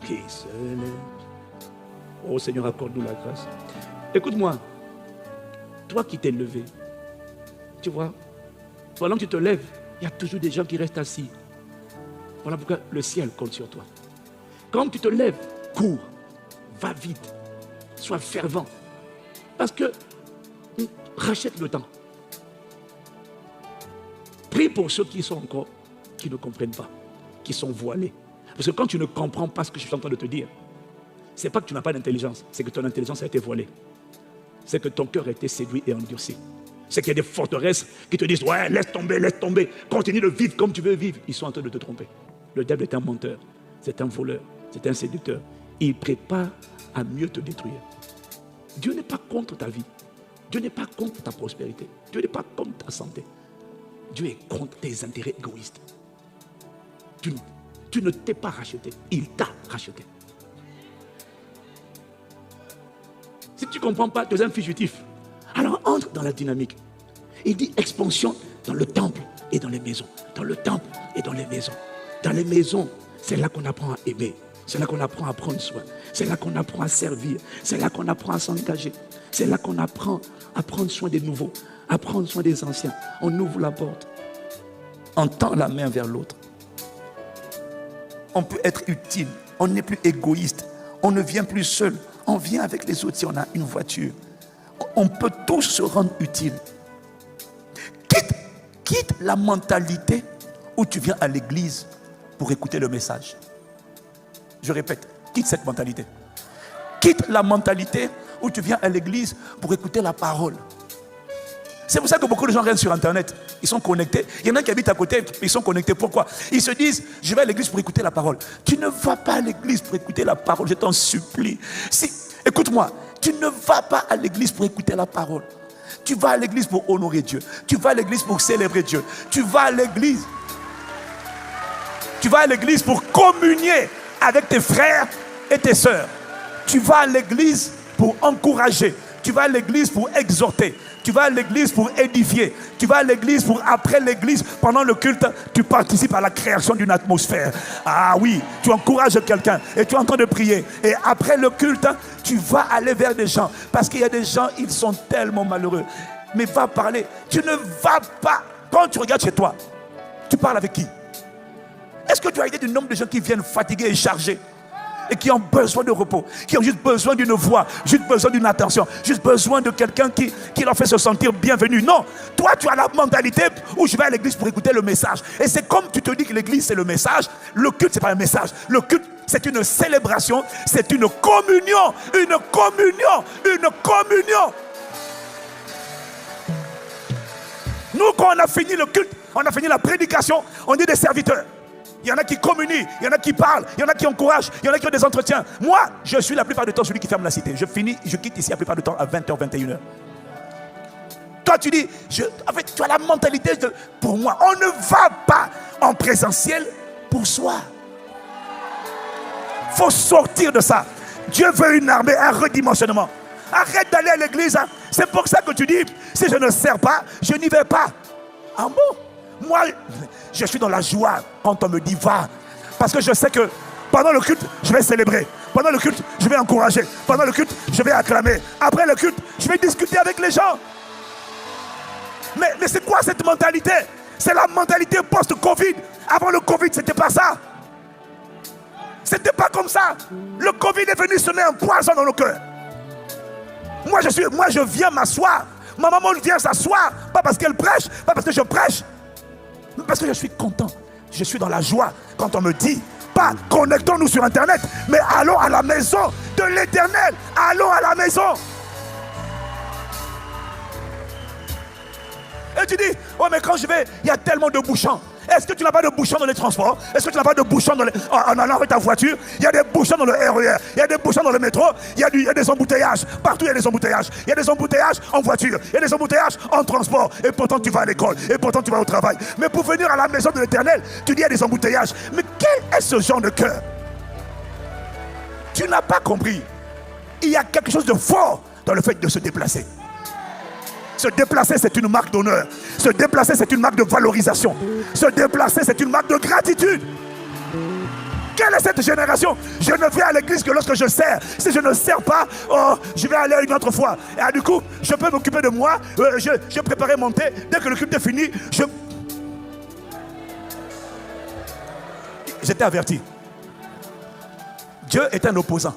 qui se lève. Oh Seigneur, accorde-nous la grâce. Écoute-moi, toi qui t'es levé, tu vois, pendant que tu te lèves, il y a toujours des gens qui restent assis. Voilà pourquoi le ciel compte sur toi. Quand tu te lèves, cours, va vite, sois fervent. Parce que rachète le temps. Prie pour ceux qui sont encore, qui ne comprennent pas, qui sont voilés. Parce que quand tu ne comprends pas ce que je suis en train de te dire, ce n'est pas que tu n'as pas d'intelligence, c'est que ton intelligence a été voilée. C'est que ton cœur a été séduit et endurci. C'est qu'il y a des forteresses qui te disent, ouais, laisse tomber, continue de vivre comme tu veux vivre. Ils sont en train de te tromper. Le diable est un menteur, c'est un voleur, c'est un séducteur. Il prépare à mieux te détruire. Dieu n'est pas contre ta vie. Dieu n'est pas contre ta prospérité. Dieu n'est pas contre ta santé. Dieu est contre tes intérêts égoïstes. Tu ne t'es pas racheté. Il t'a racheté. Si tu ne comprends pas, tu es un fugitif. Alors entre dans la dynamique. Il dit expansion dans le temple et dans les maisons. Dans le temple et dans les maisons. Dans les maisons, c'est là qu'on apprend à aimer. C'est là qu'on apprend à prendre soin. C'est là qu'on apprend à servir. C'est là qu'on apprend à s'engager. C'est là qu'on apprend à prendre soin des nouveaux, à prendre soin des anciens. On ouvre la porte. On tend la main vers l'autre. On peut être utile. On n'est plus égoïste. On ne vient plus seul. On vient avec les autres si on a une voiture. On peut tous se rendre utile. Quitte la mentalité où tu viens à l'église pour écouter le message. Je répète, quitte cette mentalité. Quitte la mentalité où tu viens à l'église pour écouter la parole. C'est pour ça que beaucoup de gens restent sur Internet. Ils sont connectés. Il y en a qui habitent à côté, ils sont connectés. Pourquoi? Ils se disent, je vais à l'église pour écouter la parole. Tu ne vas pas à l'église pour écouter la parole, je t'en supplie. Écoute-moi, tu ne vas pas à l'église pour écouter la parole. Tu vas à l'église pour honorer Dieu. Tu vas à l'église pour célébrer Dieu. Tu vas à l'église. Tu vas à l'église pour communier avec tes frères et tes sœurs. Tu vas à l'église pour encourager. Tu vas à l'église pour exhorter. Tu vas à l'église pour édifier. Tu vas à l'église pour, après l'église, pendant le culte, tu participes à la création d'une atmosphère. Ah oui, tu encourages quelqu'un et tu es en train de prier. Et après le culte, tu vas aller vers des gens. Parce qu'il y a des gens, ils sont tellement malheureux. Mais va parler. Tu ne vas pas. Quand tu regardes chez toi, tu parles avec qui? Est-ce que tu as idée du nombre de gens qui viennent fatigués et chargés? Et qui ont besoin de repos, qui ont juste besoin d'une voix, juste besoin d'une attention, juste besoin de quelqu'un qui leur fait se sentir bienvenu. Non, toi tu as la mentalité où je vais à l'église pour écouter le message. Et c'est comme tu te dis que l'église c'est le message, le culte c'est pas un message. Le culte c'est une célébration, c'est une communion, une communion, une communion. Nous quand on a fini le culte, on a fini la prédication, on est des serviteurs. Il y en a qui communient, il y en a qui parlent, il y en a qui encouragent, il y en a qui ont des entretiens. Moi, je suis la plupart du temps celui qui ferme la cité. Je quitte ici la plupart du temps à 20h, 21h. Toi, tu dis, en fait, tu as la mentalité de, pour moi, on ne va pas en présentiel pour soi. Il faut sortir de ça. Dieu veut une armée, un redimensionnement. Arrête d'aller à l'église. Hein. C'est pour ça que tu dis, si je ne sers pas, je n'y vais pas. Ah bon? Moi, je suis dans la joie quand on me dit va. Parce que je sais que pendant le culte, je vais célébrer. Pendant le culte, je vais encourager. Pendant le culte, je vais acclamer. Après le culte, je vais discuter avec les gens. Mais c'est quoi cette mentalité? C'est la mentalité post-Covid. Avant le Covid, c'était pas ça. C'était pas comme ça. Le Covid est venu semer un poison dans nos cœurs. Moi, je viens m'asseoir. Ma maman vient s'asseoir. Pas parce qu'elle prêche, pas parce que je prêche. Parce que je suis content, je suis dans la joie quand on me dit, pas connectons-nous sur Internet, mais allons à la maison de l'Éternel, allons à la maison. Et tu dis, oh mais quand je vais, il y a tellement de bouchons. Est-ce que tu n'as pas de bouchons dans les transports? Est-ce que tu n'as pas de bouchons en allant avec ta voiture? Il y a des bouchons dans le RER, il y a des bouchons dans le métro, il y a des embouteillages. Partout il y a des embouteillages. Il y a des embouteillages en voiture, il y a des embouteillages en transport. Et pourtant tu vas à l'école, et pourtant tu vas au travail. Mais pour venir à la maison de l'Éternel, tu dis il y a des embouteillages. Mais quel est ce genre de cœur? Tu n'as pas compris. Il y a quelque chose de fort dans le fait de se déplacer. Se déplacer, c'est une marque d'honneur. Se déplacer, c'est une marque de valorisation. Se déplacer, c'est une marque de gratitude. Quelle est cette génération? Je ne vais à l'église que lorsque je sers. Si je ne sers pas, je vais aller une autre fois. Et du coup, je peux m'occuper de moi. Je préparais mon thé. Dès que le culte est fini, j'étais averti. Dieu est un opposant.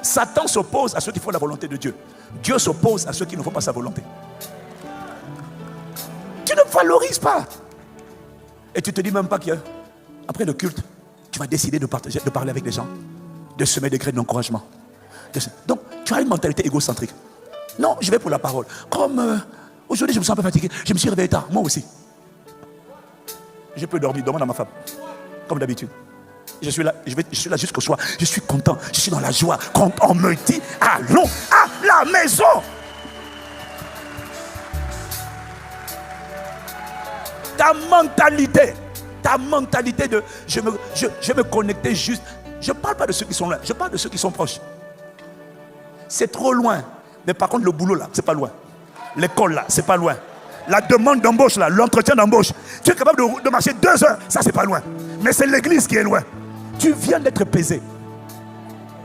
Satan s'oppose à ceux qui font la volonté de Dieu. Dieu s'oppose à ceux qui ne font pas sa volonté. Tu ne valorises pas. Et tu te dis même pas qu'après le culte, tu vas décider de parler avec les gens, de semer des graines d'encouragement. Donc, tu as une mentalité égocentrique. Non, je vais pour la parole. Comme aujourd'hui, je me sens un peu fatigué. Je me suis réveillé tard, moi aussi. Je peux dormir, demande à ma femme. Comme d'habitude. Je suis là jusqu'au soir. Je suis content. Je suis dans la joie. Quand on me dit, allons à la maison. Ta mentalité de je vais me connecter juste. Je ne parle pas de ceux qui sont loin. Je parle de ceux qui sont proches. C'est trop loin. Mais par contre, le boulot là, c'est pas loin. L'école là, c'est pas loin. La demande d'embauche là, l'entretien d'embauche. Tu es capable de marcher 2 heures. Ça, c'est pas loin. Mais c'est l'église qui est loin. Tu viens d'être pesé.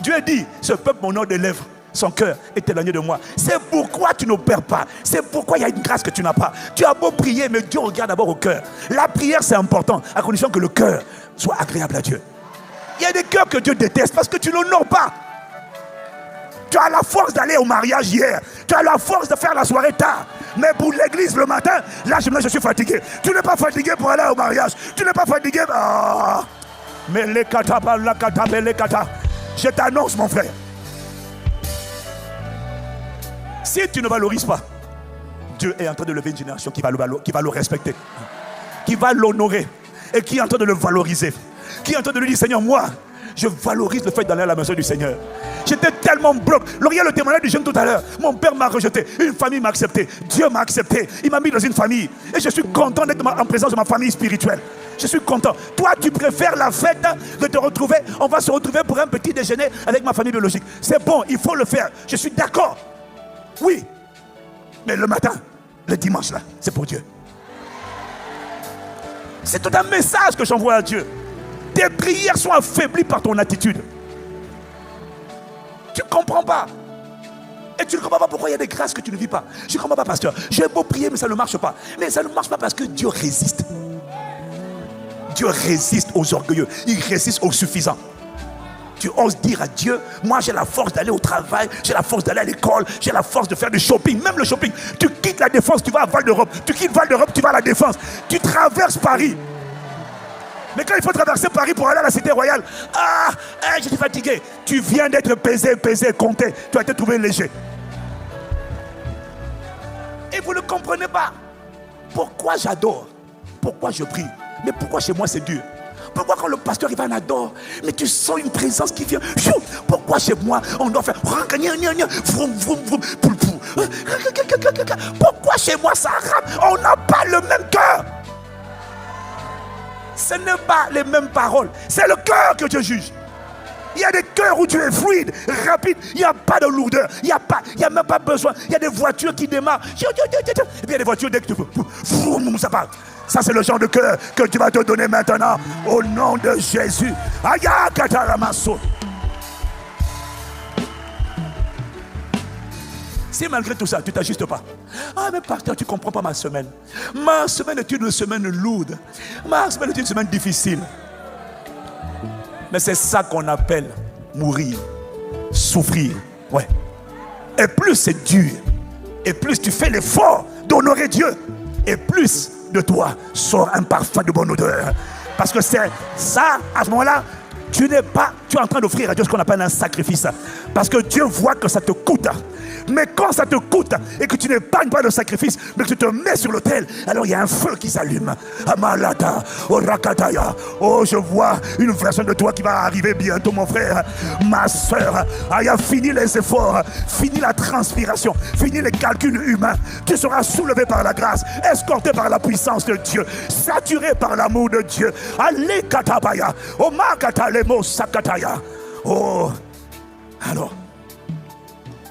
Dieu dit, ce peuple mon des lèvres, son cœur est éloigné de moi. C'est pourquoi tu n'opères pas. C'est pourquoi il y a une grâce que tu n'as pas. Tu as beau prier, mais Dieu regarde d'abord au cœur. La prière, c'est important, à condition que le cœur soit agréable à Dieu. Il y a des cœurs que Dieu déteste parce que tu n'honores pas. Tu as la force d'aller au mariage hier. Tu as la force de faire la soirée tard. Mais pour l'église le matin, là je suis fatigué. Tu n'es pas fatigué pour aller au mariage. Tu n'es pas fatigué. Mais les kata, les kata. Je t'annonce, mon frère. Si tu ne valorises pas, Dieu est en train de lever une génération qui va le respecter, qui va l'honorer et qui est en train de le valoriser, qui est en train de lui dire, Seigneur, moi, je valorise le fait d'aller à la maison du Seigneur. J'étais tellement bloqué. Regarde le témoignage du jeune tout à l'heure. Mon père m'a rejeté. Une famille m'a accepté. Dieu m'a accepté. Il m'a mis dans une famille. Et je suis content d'être en présence de ma famille spirituelle. Je suis content. Toi, tu préfères la fête de te retrouver. On va se retrouver pour un petit déjeuner avec ma famille biologique. C'est bon, il faut le faire. Je suis d'accord. Oui. Mais le matin, le dimanche là, c'est pour Dieu. C'est tout un message que j'envoie à Dieu. Tes prières sont affaiblies par ton attitude. Tu ne comprends pas. Et tu ne comprends pas pourquoi il y a des grâces que tu ne vis pas. Je ne comprends pas, pasteur. J'ai beau prier, mais ça ne marche pas. Mais ça ne marche pas parce que Dieu résiste. Dieu résiste aux orgueilleux. Il résiste aux suffisants. Tu oses dire à Dieu, moi j'ai la force d'aller au travail, j'ai la force d'aller à l'école, j'ai la force de faire du shopping, même le shopping. Tu quittes la Défense, tu vas à Val d'Europe. Tu quittes Val d'Europe, tu vas à la Défense. Tu traverses Paris. Mais quand il faut traverser Paris pour aller à la Cité Royale, je suis fatigué. Tu viens d'être pesé, compté. Tu as été trouvé léger. Et vous ne comprenez pas. Pourquoi j'adore? Pourquoi je prie? Mais pourquoi chez moi c'est dur? Pourquoi quand le pasteur il va en adore, mais tu sens une présence qui vient? Pourquoi chez moi on doit faire pourquoi chez moi ça rappe? On n'a pas le même cœur. Ce n'est pas les mêmes paroles. C'est le cœur que Dieu juge. Il y a des cœurs où tu es fluide, rapide. Il n'y a pas de lourdeur. Il n'y a même pas besoin. Il y a des voitures qui démarrent. Et puis il y a des voitures dès que tu peux. Ça part. Ça c'est le genre de cœur que tu vas te donner maintenant. Au nom de Jésus. Aya kataramaso. Si malgré tout ça, tu ne t'ajustes pas. Mais pasteur, tu ne comprends pas ma semaine. Ma semaine est une semaine lourde. Ma semaine est une semaine difficile. Mais c'est ça qu'on appelle mourir, souffrir. Ouais. Et plus c'est dur, et plus tu fais l'effort d'honorer Dieu, et plus de toi sort un parfum de bonne odeur. Parce que c'est ça, à ce moment-là, tu es en train d'offrir à Dieu ce qu'on appelle un sacrifice. Parce que Dieu voit que ça te coûte. Mais quand ça te coûte et que tu n'épargnes pas le sacrifice, mais que tu te mets sur l'autel, alors il y a un feu qui s'allume. Amalata, Orakataya. Oh, je vois une version de toi qui va arriver bientôt, mon frère, ma soeur. Aya, fini les efforts, fini la transpiration, fini les calculs humains. Tu seras soulevé par la grâce, escorté par la puissance de Dieu, saturé par l'amour de Dieu. Allez, Katabaya, Omakatalemo Sakataya. Oh, alors,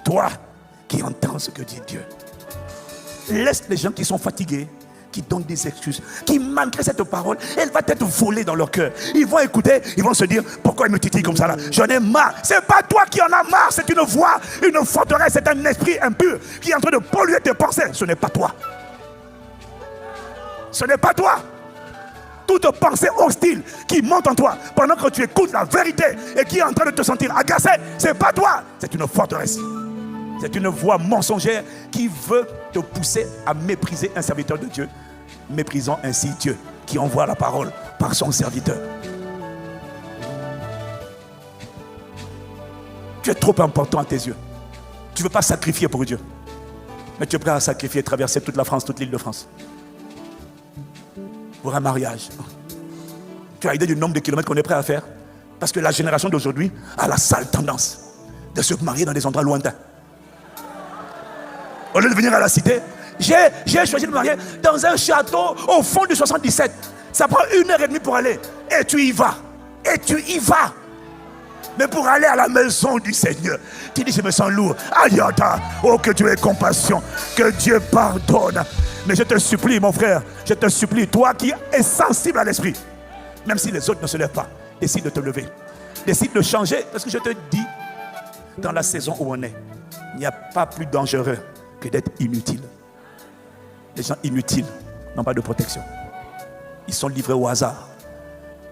toi qui entends ce que dit Dieu, laisse les gens qui sont fatigués, qui donnent des excuses, qui malgré cette parole, elle va être volée dans leur cœur. Ils vont écouter, ils vont se dire, pourquoi il me titille comme ça là? J'en ai marre. C'est pas toi qui en as marre, c'est une voix, une forteresse, c'est un esprit impur qui est en train de polluer tes pensées. Ce n'est pas toi. Ce n'est pas toi. Toute pensée hostile qui monte en toi pendant que tu écoutes la vérité et qui est en train de te sentir agacé, c'est pas toi. C'est une forteresse. C'est une voix mensongère qui veut te pousser à mépriser un serviteur de Dieu, méprisant ainsi Dieu qui envoie la parole par son serviteur. Tu es trop important à tes yeux. Tu ne veux pas sacrifier pour Dieu, mais tu es prêt à sacrifier et traverser toute la France, toute l'île de France pour un mariage. Tu as idée du nombre de kilomètres qu'on est prêt à faire? Parce que la génération d'aujourd'hui a la sale tendance de se marier dans des endroits lointains. Au lieu de venir à la cité, j'ai choisi de me marier dans un château au fond du 77. Ça prend 1h30 pour aller. Et tu y vas. Et tu y vas. Mais pour aller à la maison du Seigneur, tu dis, je me sens lourd. Ayata, oh que Dieu ait compassion, que Dieu pardonne. Mais je te supplie, mon frère, je te supplie, toi qui es sensible à l'esprit, même si les autres ne se lèvent pas, décide de te lever. Décide de changer, parce que je te dis, dans la saison où on est, il n'y a pas plus dangereux que d'être inutile. Les gens inutiles n'ont pas de protection. Ils sont livrés au hasard.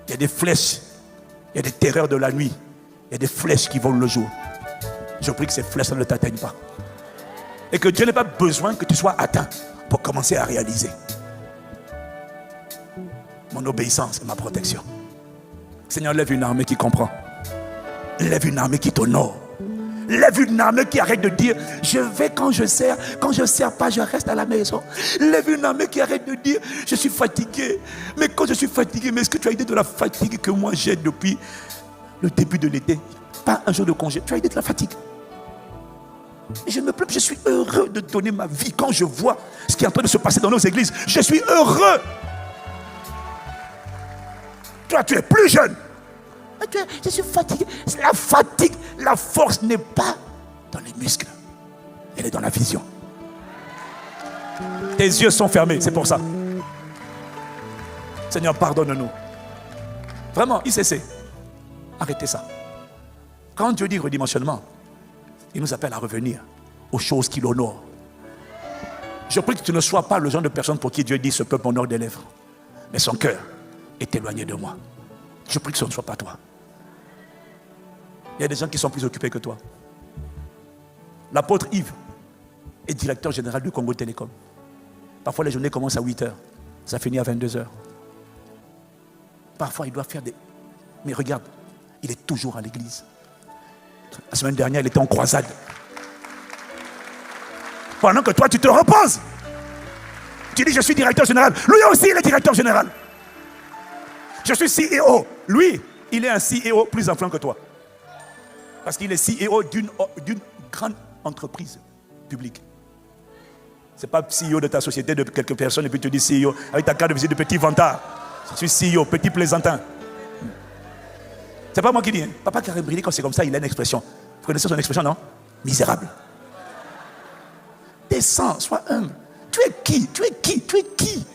Il y a des flèches, il y a des terreurs de la nuit, il y a des flèches qui volent le jour. Je prie que ces flèches ne t'atteignent pas. Et que Dieu n'ait pas besoin que tu sois atteint pour commencer à réaliser. Mon obéissance et ma protection. Seigneur, lève une armée qui comprend. Lève une armée qui t'honore. Lève une armée qui arrête de dire, je vais quand je sers pas, je reste à la maison. Lève une armée qui arrête de dire, je suis fatigué. Mais quand je suis fatigué, mais est-ce que tu as idée de la fatigue que moi j'ai depuis le début de l'été? Pas un jour de congé, tu as idée de la fatigue. Je me plains, je suis heureux de donner ma vie quand je vois ce qui est en train de se passer dans nos églises. Je suis heureux. Toi, tu es plus jeune. Je suis fatigué. La fatigue, la force n'est pas dans les muscles. Elle est dans la vision. Tes yeux sont fermés, c'est pour ça. Seigneur, pardonne-nous. Vraiment, ICC, arrêtez ça. Quand Dieu dit redimensionnement, il nous appelle à revenir aux choses qui l'honorent. Je prie que tu ne sois pas le genre de personne pour qui Dieu dit, ce peuple m'honore des lèvres, mais son cœur est éloigné de moi. Je prie que ce ne soit pas toi. Il y a des gens qui sont plus occupés que toi. L'apôtre Yves est directeur général du Congo Télécom. Parfois les journées commencent à 8h, ça finit à 22h. Parfois il doit faire des... Mais regarde, il est toujours à l'église. La semaine dernière, il était en croisade. Pendant que toi, tu te reposes. Tu dis, je suis directeur général. Lui aussi, il est directeur général. Je suis CEO. Lui, il est un CEO plus influent que toi. Parce qu'il est CEO d'une grande entreprise publique. Ce n'est pas CEO de ta société, de quelques personnes, et puis tu dis CEO avec ta carte de visite de petit vantard. Je suis CEO, petit plaisantin. C'est pas moi qui dis. Hein. Papa Karim, quand c'est comme ça, il a une expression. Vous connaissez son expression, non? Misérable. Descends, sois humble. Tu es qui? Tu es qui? Tu es qui?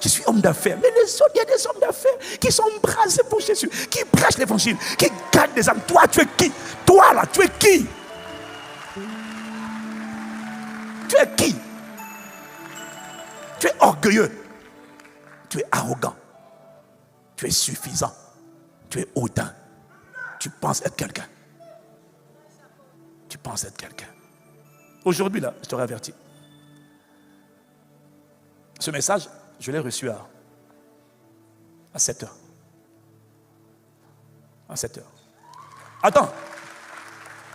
Je suis homme d'affaires. Mais les autres, il y a des hommes d'affaires qui sont embrasés pour Jésus, qui prêchent l'évangile, qui gagnent des âmes. Toi, tu es qui? Toi, là, tu es qui? Tu es qui? Tu es orgueilleux. Tu es arrogant. Tu es suffisant. Tu es hautain. Tu penses être quelqu'un. Tu penses être quelqu'un. Aujourd'hui, là, je t'aurais averti. Ce message, je l'ai reçu à 7h. À 7h. Attends.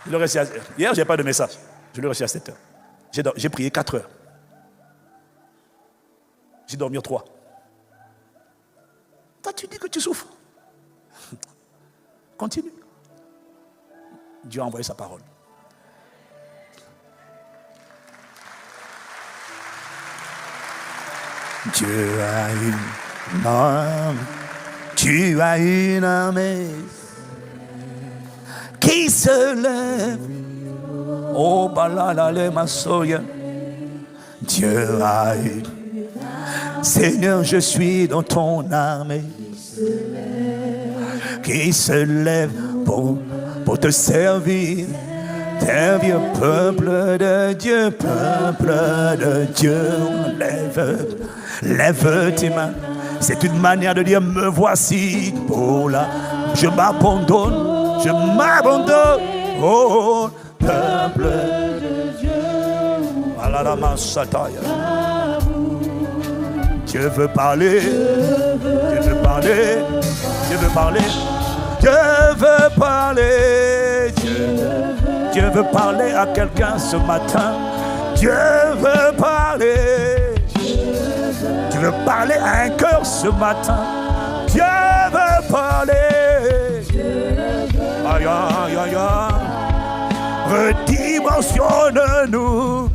Je l'ai reçu à... Hier, je n'ai pas de message. Je l'ai reçu à 7h. J'ai prié 4 heures. J'ai dormi 3. Toi, tu dis que tu souffres. Continue. Dieu a envoyé sa parole. Dieu a une âme, tu as une armée qui se lève. Oh, balala le masoya. Dieu a une Seigneur, je suis dans ton armée qui se lève pour te servir. Servir, peuple de Dieu, lève tes mains. C'est une manière de dire, me voici, oh là, je m'abandonne, oh, peuple de Dieu. Dieu veut parler, Dieu veut parler, Dieu veut parler, Dieu veut parler, Dieu veut parler à quelqu'un ce matin. Dieu veut parler. Dieu veut parler à un cœur ce matin. Dieu veut parler. Aïe, aïe, aïe, aïe. Redimensionne-nous.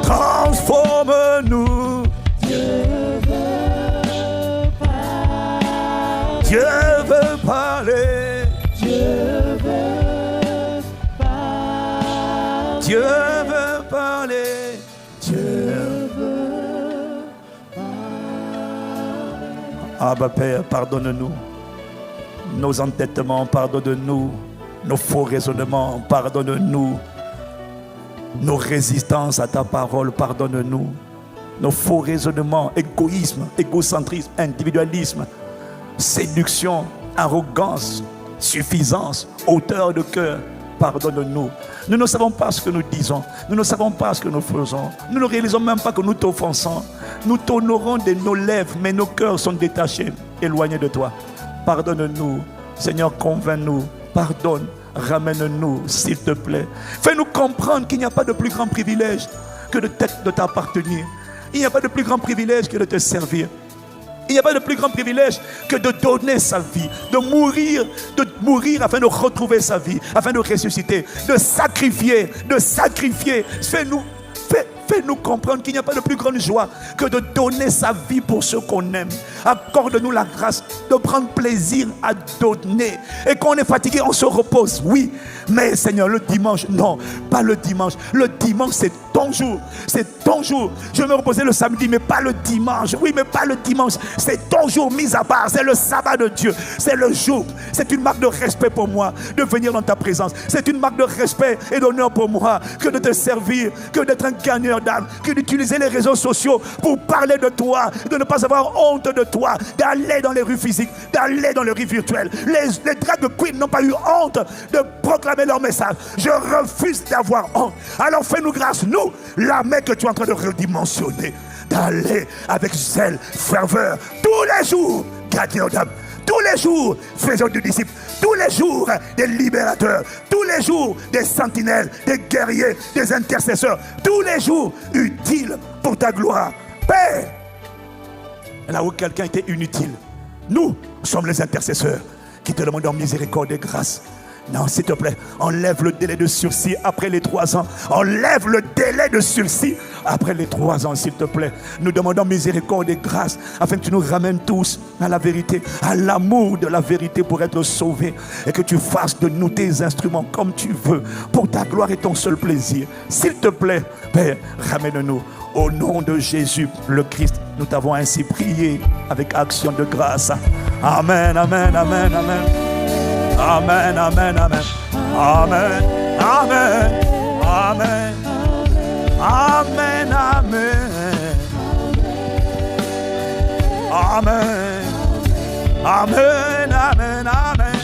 Transforme-nous. Dieu veut parler. Dieu veut parler. Dieu veut parler. Abba Père, pardonne-nous nos entêtements, pardonne-nous nos faux raisonnements, pardonne-nous nos résistances à ta parole, pardonne-nous nos faux raisonnements, égoïsme, égocentrisme, individualisme, séduction, arrogance, suffisance, hauteur de cœur. Pardonne-nous. Nous ne savons pas ce que nous disons. Nous ne savons pas ce que nous faisons. Nous ne réalisons même pas que nous t'offensons. Nous t'honorons de nos lèvres, mais nos cœurs sont détachés, éloignés de toi. Pardonne-nous. Seigneur, convainc-nous. Pardonne. Ramène-nous, s'il te plaît. Fais-nous comprendre qu'il n'y a pas de plus grand privilège que de t'appartenir. Il n'y a pas de plus grand privilège que de te servir. Il n'y a pas de plus grand privilège que de donner sa vie, de mourir afin de retrouver sa vie, afin de ressusciter, de sacrifier. Fais-nous comprendre qu'il n'y a pas de plus grande joie que de donner sa vie pour ceux qu'on aime. Accorde-nous la grâce de prendre plaisir à donner. Et quand on est fatigué, on se repose, oui. Mais Seigneur, le dimanche, non, pas le dimanche. Le dimanche, c'est ton jour. C'est ton jour. Je vais me reposer le samedi, mais pas le dimanche. Oui, mais pas le dimanche. C'est ton jour mis à part. C'est le sabbat de Dieu. C'est le jour. C'est une marque de respect pour moi de venir dans ta présence. C'est une marque de respect et d'honneur pour moi que de te servir, que d'être un gagneur d'âme, que d'utiliser les réseaux sociaux pour parler de toi, de ne pas avoir honte de toi, d'aller dans les rues physiques, d'aller dans les rues virtuelles. Les drag queens n'ont pas eu honte de proclamer leur message. Je refuse d'avoir honte. Alors fais-nous grâce, nous, l'armée que tu es en train de redimensionner, d'aller avec zèle, ferveur, tous les jours, gagneur d'âme. Tous les jours, faisons des disciples. Tous les jours, des libérateurs. Tous les jours, des sentinelles, des guerriers, des intercesseurs. Tous les jours, utiles pour ta gloire. Père, là où quelqu'un était inutile, nous sommes les intercesseurs qui te demandons miséricorde et grâce. Non, s'il te plaît, enlève le délai de sursis après les 3 ans. Enlève le délai de sursis après les 3 ans, s'il te plaît. Nous demandons miséricorde et grâce afin que tu nous ramènes tous à la vérité, à l'amour de la vérité pour être sauvés. Et que tu fasses de nous tes instruments comme tu veux, pour ta gloire et ton seul plaisir. S'il te plaît, Père, ramène-nous. Au nom de Jésus, le Christ, nous t'avons ainsi prié avec action de grâce. Amen, amen, amen, amen. Amen, amen, amen. Amen, amen, amen. Amen, amen. Amen. Amen, amen, amen.